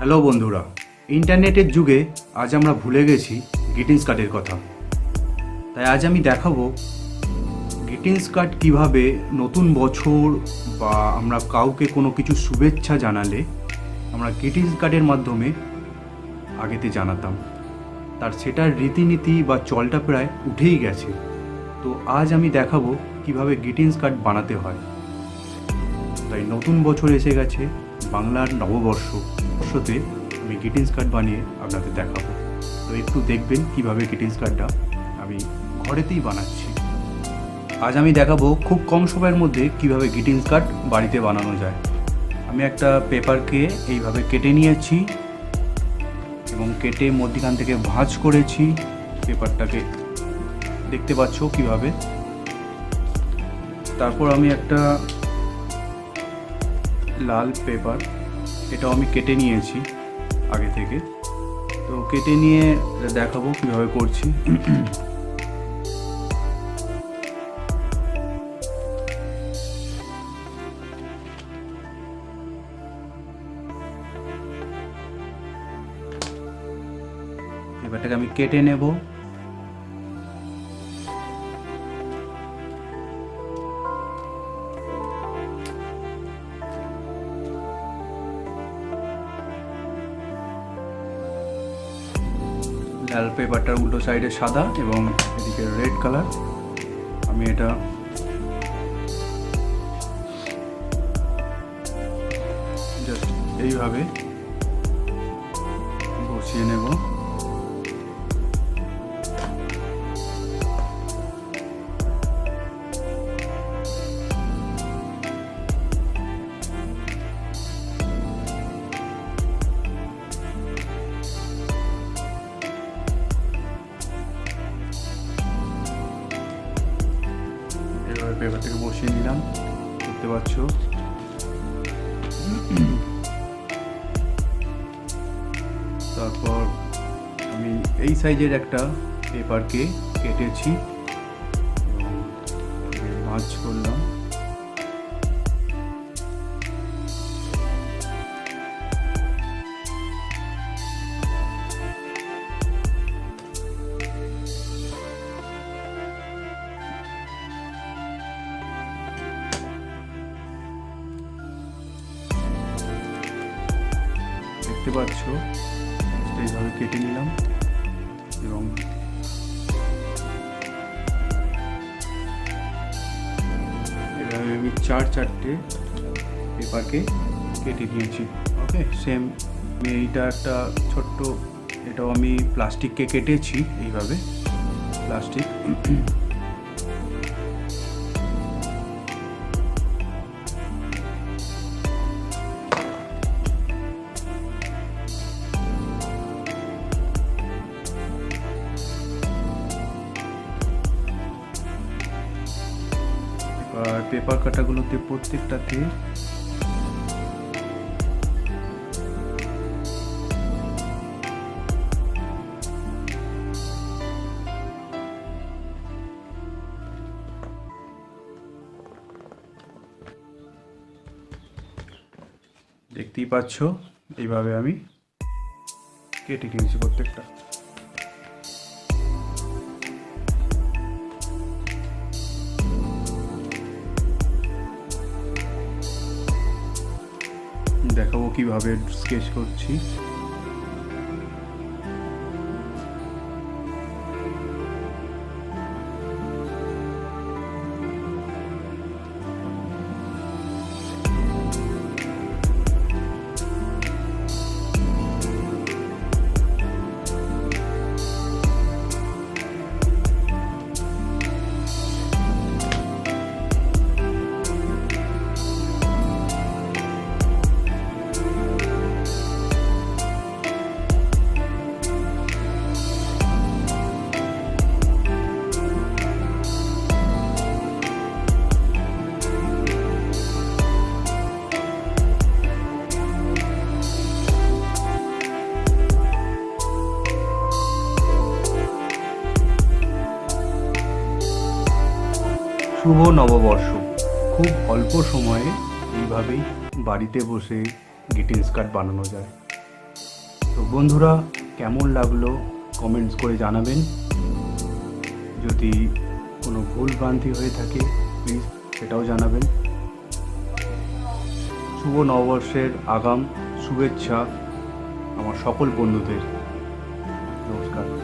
Hello বন্ধুরা, ইন্টারনেটের যুগে আজ আমরা ভুলে গেছি গ্রিটিংস কার্ডের কথা। তাই আজ আমি দেখাবো গ্রিটিংস কার্ড কীভাবে নতুন বছর বা আমরা কাউকে কোনো কিছু শুভেচ্ছা জানালে আমরা গ্রিটিংস কার্ডের মাধ্যমে আগেতে জানাতাম। সেটার রীতিনীতি বা চলটা প্রায় উঠেই গেছে। তো আজ আমি দেখাবো কিভাবে গ্রিটিংস কার্ড বানাতে হয়। তাই নতুন বছর এসে গেছে, বাংলার নববর্ষতে আমি গ্রিটিংস কার্ড বানিয়ে আপনাদের দেখাবো। তো একটু দেখবেন কিভাবে গ্রিটিংস কার্ডটা আমি ঘরেতেই বানাচ্ছি। আজ আমি দেখাবো খুব কম সময়ের মধ্যে কিভাবে গ্রিটিংস কার্ড বাড়িতে বানানো যায়। আমি একটা পেপারকে এইভাবে কেটে নিয়েছি এবং কেটে মধ্যখান থেকে ভাঁজ করেছি। পেপারটাকে দেখতে পাচ্ছ কিভাবে। তারপর আমি একটা লাল পেপার, এটাও আমি কেটে নিয়েছি আগে থেকে। তো কেটে নিয়ে দেখাবো কীভাবে করছি। পেপারটাকে আমি কেটে নেব। লাল পেপারটার উল্টো সাইডে সাদা এবং এদিকে রেড কালার। আমি এটা জাস্ট এইভাবে বসিয়ে নেব। পেপারটাকে বসিয়ে নিলাম, দেখতে পাচ্ছ। তারপর আমি এই সাইজের একটা পেপারকে কেটেছি এবং ভাঁজ করলাম। দেখতে পাচ্ছ এইভাবে কেটে নিলাম এবং এভাবে আমি চারটে পেপারকে কেটে নিয়েছি। ওকে, সেম আমি এইটা একটা ছোট্ট, এটাও আমি প্লাস্টিককে কেটেছি এইভাবে, প্লাস্টিক। আর পেপার কাটাগুলোতে প্রত্যেকটাতে দেখতেই পাচ্ছ এইভাবে আমি কেটে নিয়েছি প্রত্যেকটা। দেখাবো কিভাবে স্কেচ করছি। শুভ নববর্ষ। খুব অল্প সময়ে এইভাবেই বাড়িতে বসে গ্রিটিংস কার্ড বানানো যায়। বন্ধুরা, কেমন লাগলো কমেন্টস করে জানাবেন। যদি কোনো ভুল ভ্রান্তি হয়ে থাকে প্লিজ সেটাও জানাবেন। শুভ নববর্ষের আগাম শুভেচ্ছা আমার সকল বন্ধুদের। নমস্কার।